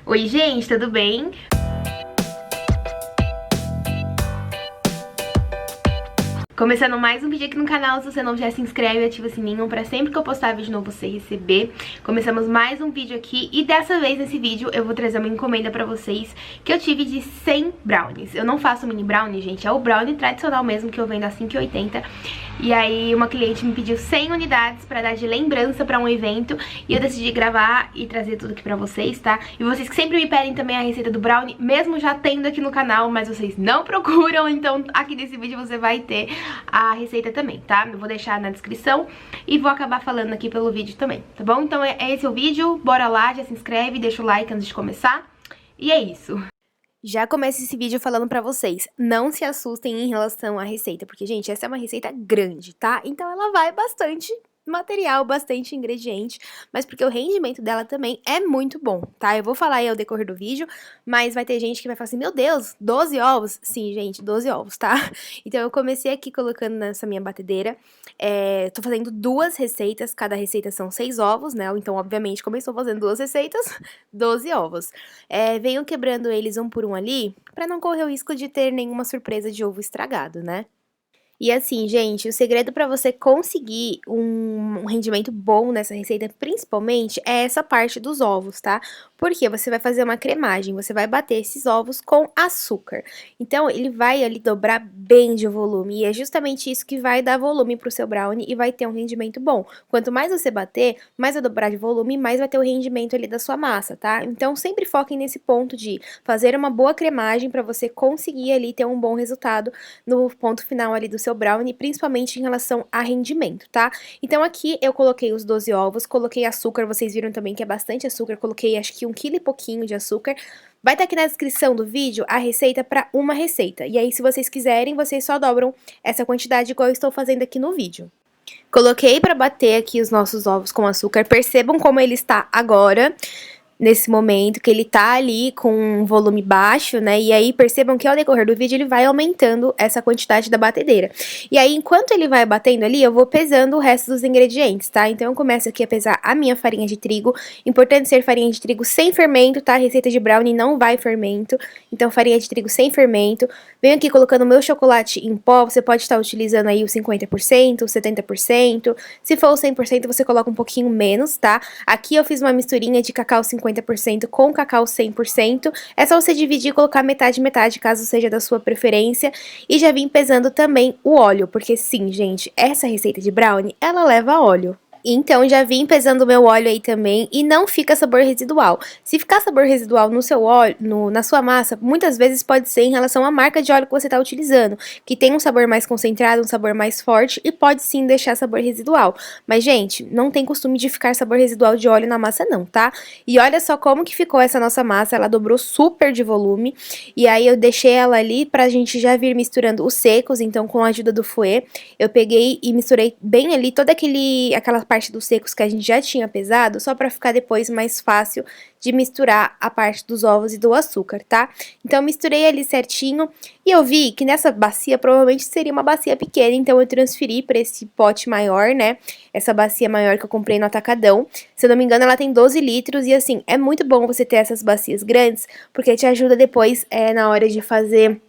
Oi gente, tudo bem? Começando mais um vídeo aqui no canal. Se você não já se inscreve e ativa o sininho pra sempre que eu postar vídeo novo você receber. Começamos mais um vídeo aqui e dessa vez nesse vídeo eu vou trazer uma encomenda pra vocês que eu tive de 100 brownies. Eu não faço mini brownie, gente, é o brownie tradicional mesmo que eu vendo a R$5,80. E aí uma cliente me pediu 100 unidades pra dar de lembrança pra um evento e eu decidi gravar e trazer tudo aqui pra vocês, tá? E vocês que sempre me pedem também a receita do brownie, mesmo já tendo aqui no canal, mas vocês não procuram, então aqui nesse vídeo você vai ter a receita também, tá? Eu vou deixar na descrição e vou acabar falando aqui pelo vídeo também, tá bom? Então é esse o vídeo, bora lá, já se inscreve, deixa o like antes de começar e é isso. Já começo esse vídeo falando pra vocês, não se assustem em relação à receita, porque, gente, essa é uma receita grande, tá? Então ela vai bastante material, bastante ingrediente, mas porque o rendimento dela também é muito bom, tá? Eu vou falar aí ao decorrer do vídeo, mas vai ter gente que vai falar assim, meu Deus, 12 ovos? Sim, gente, 12 ovos, tá? Então eu comecei aqui colocando nessa minha batedeira, tô fazendo duas receitas, cada receita são 6 ovos, né? Então, obviamente, como eu estou fazendo duas receitas, 12 ovos. Venho quebrando eles um por um ali, pra não correr o risco de ter nenhuma surpresa de ovo estragado, né? E assim, gente, o segredo para você conseguir um rendimento bom nessa receita, principalmente, é essa parte dos ovos, tá? Porque você vai fazer uma cremagem, você vai bater esses ovos com açúcar. Então, ele vai ali dobrar bem de volume, e é justamente isso que vai dar volume pro seu brownie e vai ter um rendimento bom. Quanto mais você bater, mais vai dobrar de volume, mais vai ter o rendimento ali da sua massa, tá? Então, sempre foquem nesse ponto de fazer uma boa cremagem para você conseguir ali ter um bom resultado no ponto final ali do seu brownie, principalmente em relação a rendimento, tá? Então aqui eu coloquei os 12 ovos, coloquei açúcar, vocês viram também que é bastante açúcar, coloquei acho que 1,5 kg de açúcar. Vai estar aqui na descrição do vídeo a receita para uma receita, e aí se vocês quiserem, vocês só dobram essa quantidade igual eu estou fazendo aqui no vídeo. Coloquei para bater aqui os nossos ovos com açúcar, percebam como ele está agora. Nesse momento, que ele tá ali com um volume baixo, né? E aí, percebam que ao decorrer do vídeo, ele vai aumentando essa quantidade da batedeira. E aí, enquanto ele vai batendo ali, eu vou pesando o resto dos ingredientes, tá? Então, eu começo aqui a pesar a minha farinha de trigo. Importante ser farinha de trigo sem fermento, tá? A receita de brownie não vai fermento. Então, farinha de trigo sem fermento. Venho aqui colocando o meu chocolate em pó. Você pode estar utilizando aí o 50%, o 70%. Se for o 100%, você coloca um pouquinho menos, tá? Aqui eu fiz uma misturinha de cacau 50% com cacau 100%. É só você dividir e colocar metade, metade, caso seja da sua preferência. E já vim pesando também o óleo, porque sim, gente, essa receita de brownie, ela leva óleo. Então, já vim pesando o meu óleo aí também e não fica sabor residual. Se ficar sabor residual no seu óleo, na sua massa, muitas vezes pode ser em relação à marca de óleo que você está utilizando, que tem um sabor mais concentrado, um sabor mais forte e pode sim deixar sabor residual. Mas, gente, não tem costume de ficar sabor residual de óleo na massa não, tá? E olha só como que ficou essa nossa massa, ela dobrou super de volume. E aí eu deixei ela ali pra gente já vir misturando os secos, então com a ajuda do fouet, eu peguei e misturei bem ali toda aquela parte dos secos que a gente já tinha pesado, só pra ficar depois mais fácil de misturar a parte dos ovos e do açúcar, tá? Então, eu misturei ali certinho e eu vi que nessa bacia provavelmente seria uma bacia pequena, então eu transferi pra esse pote maior, né? Essa bacia maior que eu comprei no Atacadão. Se eu não me engano, ela tem 12 litros e assim, é muito bom você ter essas bacias grandes, porque te ajuda depois na hora de fazer,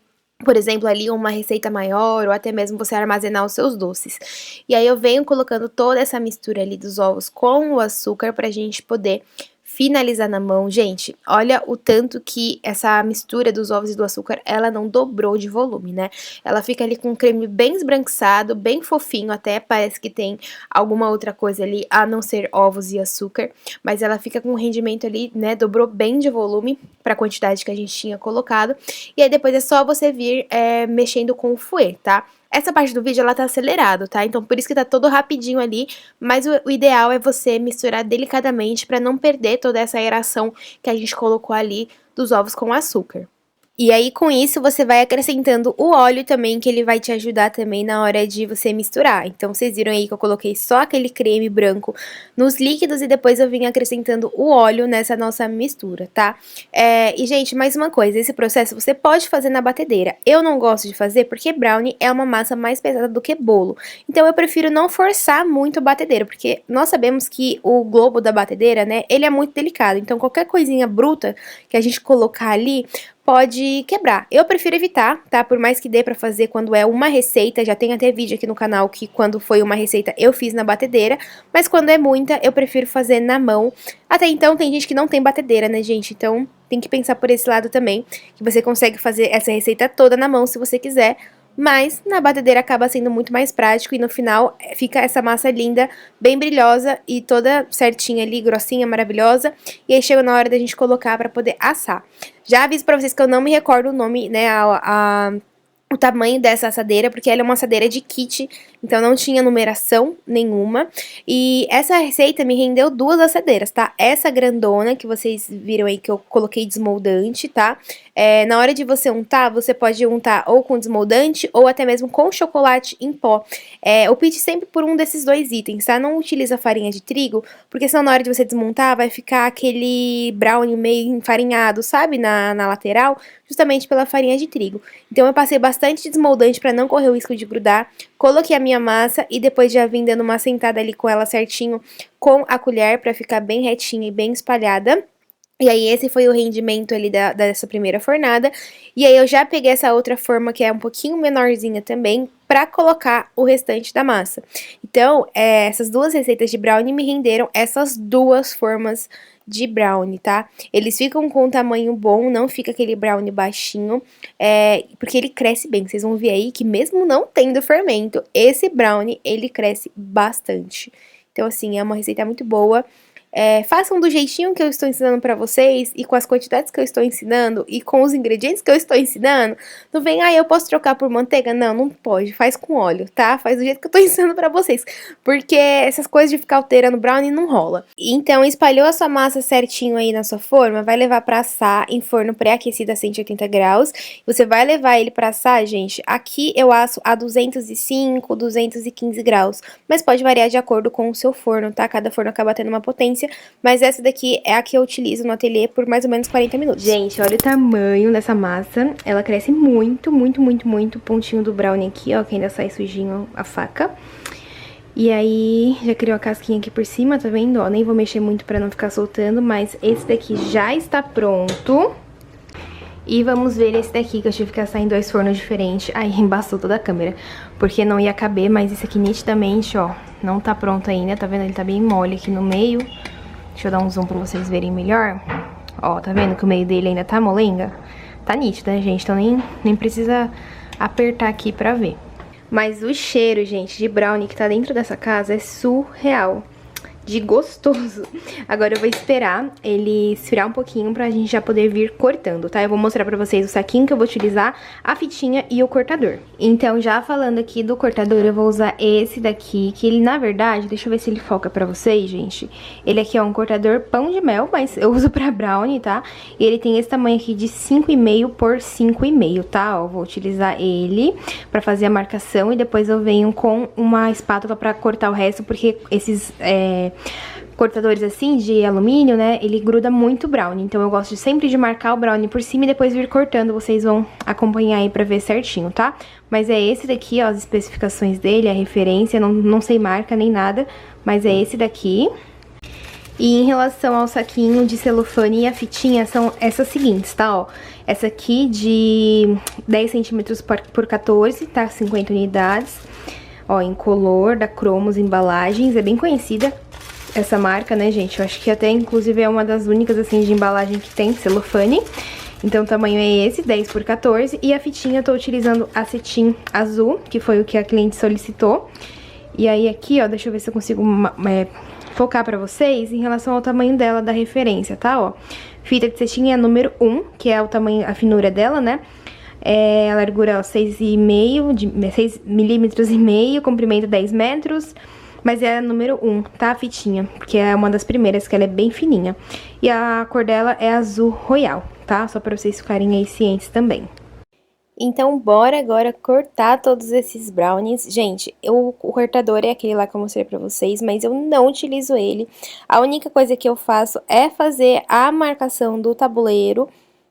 por exemplo, ali uma receita maior ou até mesmo você armazenar os seus doces. E aí eu venho colocando toda essa mistura ali dos ovos com o açúcar pra gente poder finalizar na mão. Gente, olha o tanto que essa mistura dos ovos e do açúcar, ela não dobrou de volume, né? Ela fica ali com um creme bem esbranquiçado, bem fofinho, até parece que tem alguma outra coisa ali, a não ser ovos e açúcar, mas ela fica com um rendimento ali, né, dobrou bem de volume para a quantidade que a gente tinha colocado, e aí depois é só você vir mexendo com o fouet, tá? Essa parte do vídeo, ela tá acelerado, tá? Então, por isso que tá todo rapidinho ali, mas o ideal é você misturar delicadamente pra não perder toda essa aeração que a gente colocou ali dos ovos com açúcar. E aí, com isso, você vai acrescentando o óleo também, que ele vai te ajudar também na hora de você misturar. Então, vocês viram aí que eu coloquei só aquele creme branco nos líquidos e depois eu vim acrescentando o óleo nessa nossa mistura, tá? E, gente, mais uma coisa, esse processo você pode fazer na batedeira. Eu não gosto de fazer porque brownie é uma massa mais pesada do que bolo. Então, eu prefiro não forçar muito a batedeira, porque nós sabemos que o globo da batedeira, né, ele é muito delicado. Então, qualquer coisinha bruta que a gente colocar ali pode quebrar. Eu prefiro evitar, tá? Por mais que dê pra fazer quando é uma receita, já tem até vídeo aqui no canal que quando foi uma receita eu fiz na batedeira, mas quando é muita eu prefiro fazer na mão. Até então tem gente que não tem batedeira, né, gente? Então tem que pensar por esse lado também, que você consegue fazer essa receita toda na mão se você quiser, mas na batedeira acaba sendo muito mais prático e no final fica essa massa linda, bem brilhosa e toda certinha ali, grossinha, maravilhosa. E aí chega na hora da gente colocar pra poder assar. Já aviso pra vocês que eu não me recordo o nome, né, o tamanho dessa assadeira, porque ela é uma assadeira de kit, então não tinha numeração nenhuma. E essa receita me rendeu 2 assadeiras, tá? Essa grandona que vocês viram aí que eu coloquei desmoldante, tá? Na hora de você untar, você pode untar ou com desmoldante ou até mesmo com chocolate em pó. Opte sempre por um desses 2 itens, tá? Não utiliza farinha de trigo, porque senão na hora de você desmontar vai ficar aquele brownie meio enfarinhado, sabe? Na lateral, justamente pela farinha de trigo. Então eu passei bastante desmoldante para não correr o risco de grudar. Coloquei a minha massa e depois já vim dando uma sentada ali com ela certinho com a colher para ficar bem retinha e bem espalhada. E aí esse foi o rendimento ali dessa primeira fornada. E aí eu já peguei essa outra forma que é um pouquinho menorzinha também pra colocar o restante da massa. Então, essas 2 receitas de brownie me renderam essas 2 formas de brownie, tá? Eles ficam com um tamanho bom, não fica aquele brownie baixinho, porque ele cresce bem. Vocês vão ver aí que mesmo não tendo fermento, esse brownie, ele cresce bastante. Então, assim, é uma receita muito boa. Façam do jeitinho que eu estou ensinando pra vocês e com as quantidades que eu estou ensinando e com os ingredientes que eu estou ensinando. Não vem, eu posso trocar por manteiga? Não, não pode. Faz com óleo, tá? Faz do jeito que eu tô ensinando pra vocês. Porque essas coisas de ficar alterando brownie não rola. Então, espalhou a sua massa certinho aí na sua forma, vai levar pra assar em forno pré-aquecido a 180 graus. Você vai levar ele pra assar, gente. Aqui eu asso a 205, 215 graus. Mas pode variar de acordo com o seu forno, tá? Cada forno acaba tendo uma potência. Mas essa daqui é a que eu utilizo no ateliê por mais ou menos 40 minutos. Gente, olha o tamanho dessa massa. Ela cresce muito, muito, muito, muito. O pontinho do brownie aqui, ó, que ainda sai sujinho a faca. E aí, já criou a casquinha aqui por cima, tá vendo? Ó, nem vou mexer muito pra não ficar soltando, mas esse daqui já está pronto. E vamos ver esse daqui, que eu tive que assar em 2 fornos diferentes. Aí, embaçou toda a câmera, porque não ia caber, mas esse aqui nitidamente, ó, não tá pronto ainda, tá vendo? Ele tá bem mole aqui no meio. Deixa eu dar um zoom pra vocês verem melhor. Ó, tá vendo que o meio dele ainda tá molenga? Tá nítido, né, gente? Então nem precisa apertar aqui pra ver. Mas o cheiro, gente, de brownie que tá dentro dessa casa é surreal. De gostoso. Agora eu vou esperar ele esfriar um pouquinho pra gente já poder vir cortando, tá? Eu vou mostrar pra vocês o saquinho que eu vou utilizar, a fitinha e o cortador. Então, já falando aqui do cortador, eu vou usar esse daqui, que ele, na verdade, deixa eu ver se ele foca pra vocês, gente. Ele aqui é um cortador pão de mel, mas eu uso pra brownie, tá? E ele tem esse tamanho aqui de 5,5 por 5,5, tá? Ó, vou utilizar ele pra fazer a marcação e depois eu venho com uma espátula pra cortar o resto, porque esses cortadores assim de alumínio, né, ele gruda muito o brownie, então eu gosto sempre de marcar o brownie por cima e depois vir cortando, vocês vão acompanhar aí pra ver certinho, tá? Mas é esse daqui, ó, as especificações dele, a referência, não sei marca nem nada, mas é esse daqui. E em relação ao saquinho de celofane e a fitinha, são essas seguintes, tá, ó. Essa aqui de 10 centímetros por 14, tá, 50 unidades. Ó, incolor, da Cromos Embalagens, é bem conhecida essa marca, né, gente? Eu acho que até, inclusive, é uma das únicas, assim, de embalagem que tem celofane. Então, o tamanho é esse, 10 por 14. E a fitinha, eu tô utilizando a cetim azul, que foi o que a cliente solicitou. E aí, aqui, ó, deixa eu ver se eu consigo focar pra vocês em relação ao tamanho dela, da referência, tá, ó. Fita de cetim é a número 1, que é o tamanho, a finura dela, né? A largura, ó, 6 milímetros e meio, comprimento 10 metros... Mas é a número 1, tá? A fitinha, porque é uma das primeiras, que ela é bem fininha. E a cor dela é azul royal, tá? Só pra vocês ficarem aí cientes também. Então, bora agora cortar todos esses brownies. Gente, o cortador é aquele lá que eu mostrei pra vocês, mas eu não utilizo ele. A única coisa que eu faço é fazer a marcação do tabuleiro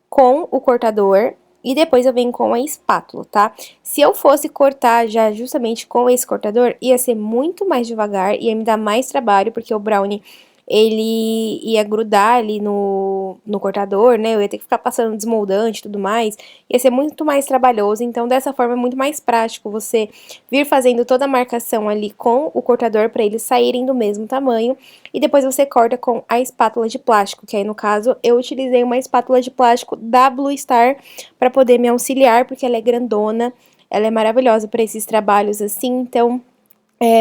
com o cortador e depois eu venho com a espátula, tá? Se eu fosse cortar já justamente com esse cortador, ia ser muito mais devagar, ia me dar mais trabalho, porque o brownie ele ia grudar ali no cortador, né? Eu ia ter que ficar passando desmoldante e tudo mais. Ia ser muito mais trabalhoso, então dessa forma é muito mais prático você vir fazendo toda a marcação ali com o cortador para eles saírem do mesmo tamanho. E depois você corta com a espátula de plástico, que aí no caso eu utilizei uma espátula de plástico da Blue Star para poder me auxiliar, porque ela é grandona, ela é maravilhosa para esses trabalhos assim, então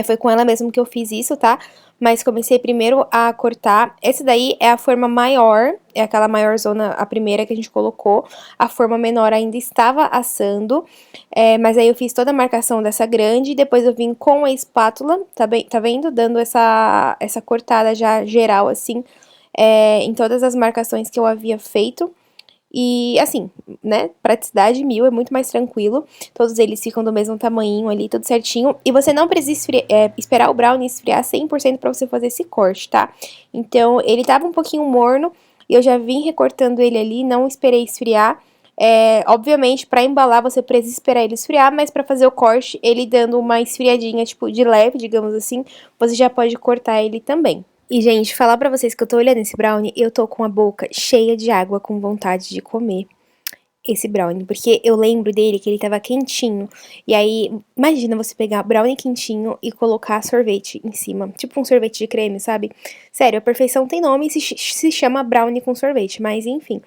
foi com ela mesmo que eu fiz isso, tá? Mas comecei primeiro a cortar. Essa daí é a forma maior, é aquela maior zona, a primeira que a gente colocou. A forma menor ainda estava assando, mas aí eu fiz toda a marcação dessa grande e depois eu vim com a espátula, tá vendo? Dando essa cortada já geral, assim, em todas as marcações que eu havia feito. E, assim, né, praticidade 1000, é muito mais tranquilo. Todos eles ficam do mesmo tamanhinho ali, tudo certinho. E você não precisa esperar o brownie esfriar 100% pra você fazer esse corte, tá? Então, ele tava um pouquinho morno e eu já vim recortando ele ali, não esperei esfriar. Obviamente, pra embalar você precisa esperar ele esfriar, mas pra fazer o corte, ele dando uma esfriadinha, tipo, de leve, digamos assim, você já pode cortar ele também. E, gente, falar pra vocês que eu tô olhando esse brownie, eu tô com a boca cheia de água, com vontade de comer esse brownie, porque eu lembro dele que ele tava quentinho, e aí, imagina você pegar brownie quentinho e colocar sorvete em cima, tipo um sorvete de creme, sabe? Sério, a perfeição tem nome e se chama brownie com sorvete, mas enfim,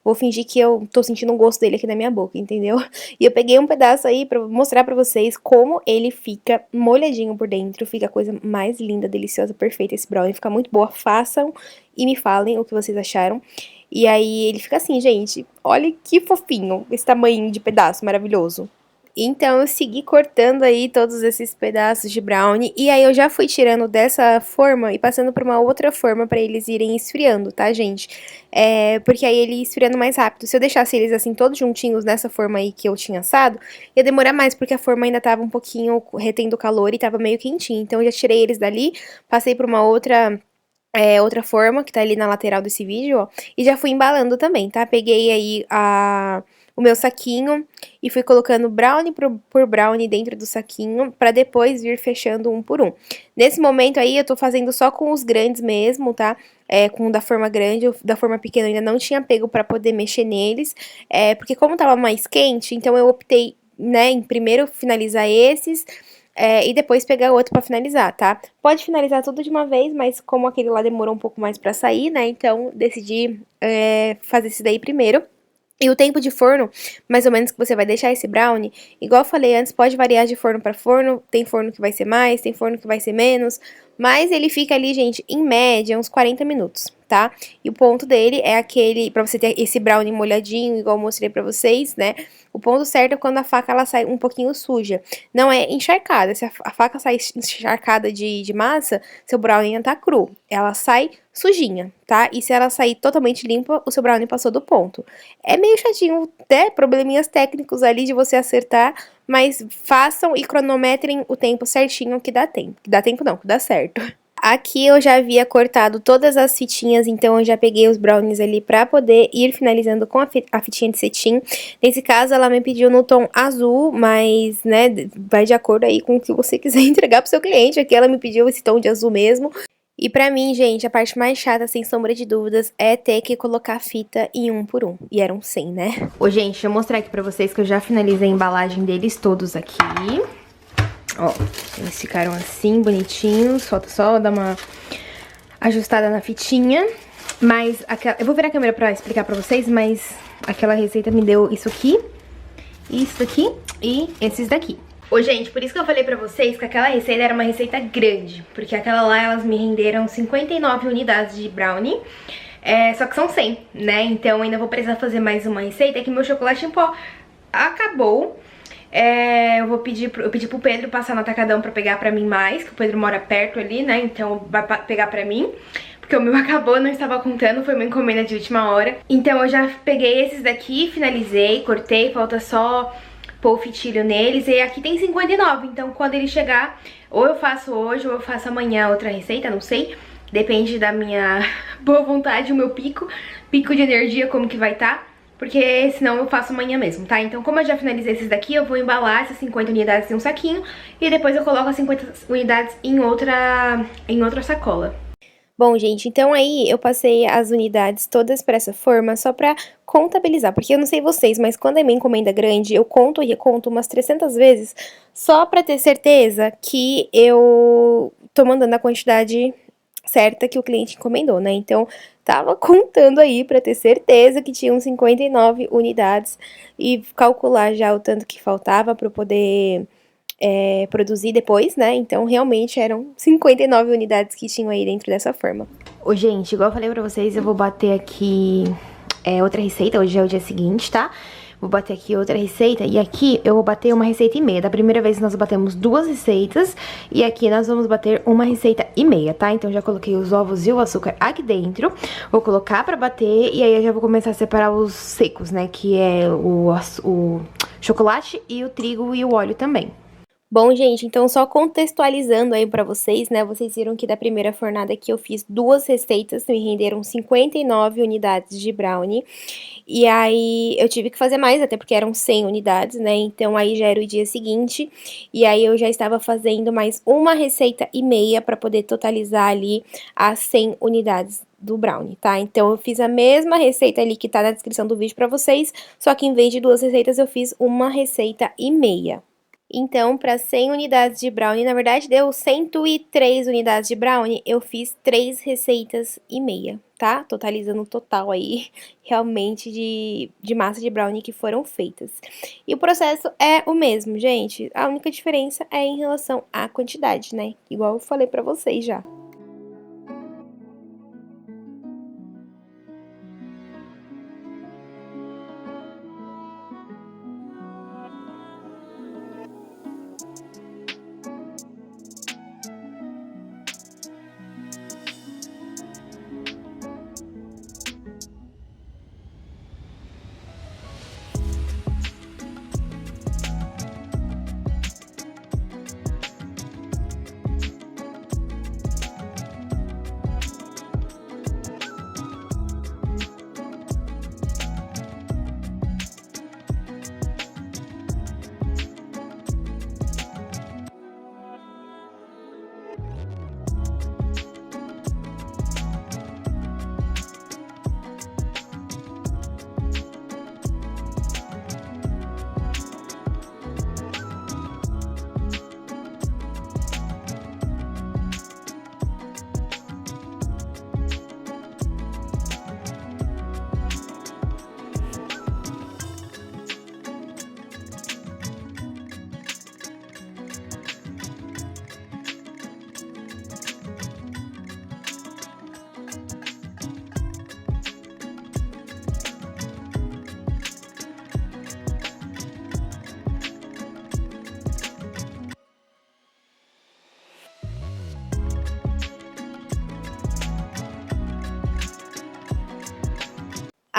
vou fingir que eu tô sentindo o gosto dele aqui na minha boca, entendeu? E eu peguei um pedaço aí pra mostrar pra vocês como ele fica molhadinho por dentro, fica a coisa mais linda, deliciosa, perfeita esse brownie, fica muito boa, façam e me falem o que vocês acharam. E aí ele fica assim, gente, olha que fofinho, esse tamanho de pedaço maravilhoso. Então eu segui cortando aí todos esses pedaços de brownie, e aí eu já fui tirando dessa forma e passando para uma outra forma para eles irem esfriando, tá, gente? Porque aí ele ia esfriando mais rápido. Se eu deixasse eles assim todos juntinhos nessa forma aí que eu tinha assado, ia demorar mais, porque a forma ainda tava um pouquinho retendo calor e tava meio quentinho. Então eu já tirei eles dali, passei para uma outra forma, que tá ali na lateral desse vídeo, ó, e já fui embalando também, tá? Peguei aí o meu saquinho e fui colocando brownie por brownie dentro do saquinho, pra depois vir fechando um por um. Nesse momento aí, eu tô fazendo só com os grandes mesmo, tá? Com o da forma grande, o da forma pequena eu ainda não tinha pego pra poder mexer neles, porque como tava mais quente, então eu optei, né, em primeiro finalizar esses, e depois pegar outro pra finalizar, tá? Pode finalizar tudo de uma vez, mas como aquele lá demorou um pouco mais pra sair, né? Então, decidi fazer esse daí primeiro. E o tempo de forno, mais ou menos, que você vai deixar esse brownie, igual eu falei antes, pode variar de forno pra forno. Tem forno que vai ser mais, tem forno que vai ser menos. Mas ele fica ali, gente, em média, uns 40 minutos, tá? E o ponto dele é aquele, pra você ter esse brownie molhadinho, igual eu mostrei pra vocês, né? O ponto certo é quando a faca, ela sai um pouquinho suja. Não é encharcada. Se a faca sai encharcada de massa, seu brownie ainda tá cru. Ela sai sujinha, tá? E se ela sair totalmente limpa, o seu brownie passou do ponto. É meio chatinho, né? Probleminhas técnicos ali de você acertar, mas façam e cronometrem o tempo certinho que dá tempo. Que dá tempo não, que dá certo. Aqui eu já havia cortado todas as fitinhas, então eu já peguei os brownies ali pra poder ir finalizando com a fitinha de cetim. Nesse caso, ela me pediu no tom azul, mas, né, vai de acordo aí com o que você quiser entregar pro seu cliente. Aqui ela me pediu esse tom de azul mesmo. E pra mim, gente, a parte mais chata, sem sombra de dúvidas, é ter que colocar fita em um por um. E eram 100, né? Ô, gente, deixa eu mostrar aqui pra vocês que eu já finalizei a embalagem deles todos aqui. Ó, eles ficaram assim, bonitinhos. Falta só dar uma ajustada na fitinha. Mas, eu vou virar a câmera pra explicar pra vocês, mas aquela receita me deu isso aqui, isso daqui e esses daqui. Ô, gente, por isso que eu falei pra vocês que aquela receita era uma receita grande. Porque aquela lá, elas me renderam 59 unidades de brownie. Só que são 100, né? Então, ainda vou precisar fazer mais uma receita. É que meu chocolate em pó acabou. Eu pedi pro Pedro passar no atacadão pra pegar pra mim mais, que o Pedro mora perto ali, né? Então vai pegar pra mim. porque o meu acabou, não estava contando, foi uma encomenda de última hora. Então eu já peguei esses daqui, finalizei, cortei, falta só pôr o fitilho neles. E aqui tem 59, então quando ele chegar, ou eu faço hoje ou eu faço amanhã outra receita, não sei. Depende da minha boa vontade, o meu pico de energia, como que vai estar. Porque senão eu faço amanhã mesmo, tá? Então como eu já finalizei esses daqui, eu vou embalar essas 50 unidades em um saquinho. E depois eu coloco as 50 unidades em outra sacola. Bom, gente, então aí eu passei as unidades todas para essa forma só pra contabilizar, porque eu não sei vocês, mas quando é minha encomenda grande, eu conto e reconto umas 300 vezes só pra ter certeza que eu tô mandando a quantidade certa que o cliente encomendou, né? Então, tava contando aí pra ter certeza que tinham 59 unidades e calcular já o tanto que faltava pra eu poder produzir depois, né? Então, realmente eram 59 unidades que tinham aí dentro dessa forma. Ô, gente, igual eu falei pra vocês, eu vou bater aqui outra receita, hoje é o dia seguinte, tá? Vou bater aqui outra receita e aqui eu vou bater uma receita e meia. Da primeira vez nós batemos 2 receitas e aqui nós vamos bater uma receita e meia, tá? Então já coloquei os ovos e o açúcar aqui dentro. Vou colocar pra bater e aí eu já vou começar a separar os secos, né? Que é o chocolate e o trigo e o óleo também. Bom, gente, então só contextualizando aí pra vocês, né, vocês viram que da primeira fornada aqui eu fiz 2 receitas, me renderam 59 unidades de brownie, e aí eu tive que fazer mais, até porque eram 100 unidades, né, então aí já era o dia seguinte, e aí eu já estava fazendo mais uma receita e meia pra poder totalizar ali as 100 unidades do brownie, tá? Então eu fiz a mesma receita ali que tá na descrição do vídeo pra vocês, só que em vez de 2 receitas eu fiz uma receita e meia. Então, para 100 unidades de brownie, na verdade deu 103 unidades de brownie, eu fiz 3 receitas e meia, tá? Totalizando o total aí, realmente, de massa de brownie que foram feitas. E o processo é o mesmo, gente, a única diferença é em relação à quantidade, né? Igual eu falei pra vocês já.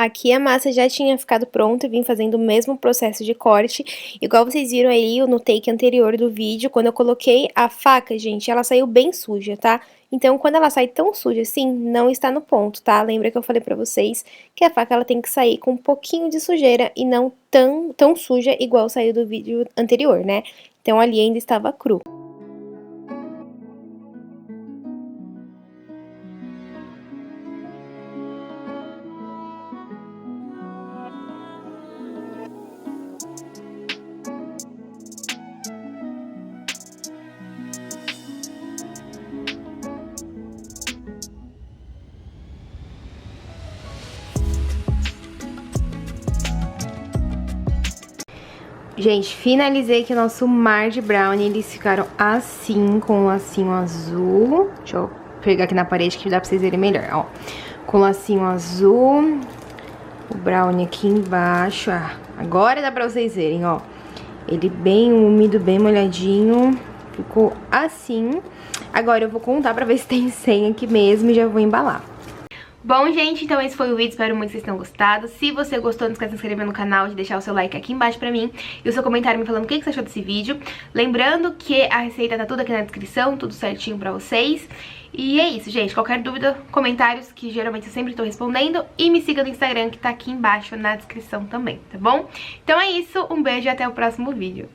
Aqui a massa já tinha ficado pronta, eu vim fazendo o mesmo processo de corte, igual vocês viram aí no take anterior do vídeo, quando eu coloquei a faca, gente, ela saiu bem suja, tá? Então, quando ela sai tão suja assim, não está no ponto, tá? Lembra que eu falei pra vocês que a faca ela tem que sair com um pouquinho de sujeira e não tão suja igual saiu do vídeo anterior, né? Então, ali ainda estava cru. Gente, finalizei aqui o nosso mar de brownie, eles ficaram assim, com um lacinho azul. Deixa eu pegar aqui na parede que dá pra vocês verem melhor, ó. Com lacinho azul, o brownie aqui embaixo, agora dá pra vocês verem, ó. Ele bem úmido, bem molhadinho, ficou assim. Agora eu vou contar pra ver se tem 100 aqui mesmo e já vou embalar. Bom, gente, então esse foi o vídeo, espero muito que vocês tenham gostado. Se você gostou, não esquece de se inscrever no canal, de deixar o seu like aqui embaixo pra mim e o seu comentário me falando o que você achou desse vídeo. Lembrando que a receita tá tudo aqui na descrição, tudo certinho pra vocês. E é isso, gente. Qualquer dúvida, comentários, que geralmente eu sempre tô respondendo. E me siga no Instagram, que tá aqui embaixo na descrição também, tá bom? Então é isso, um beijo e até o próximo vídeo.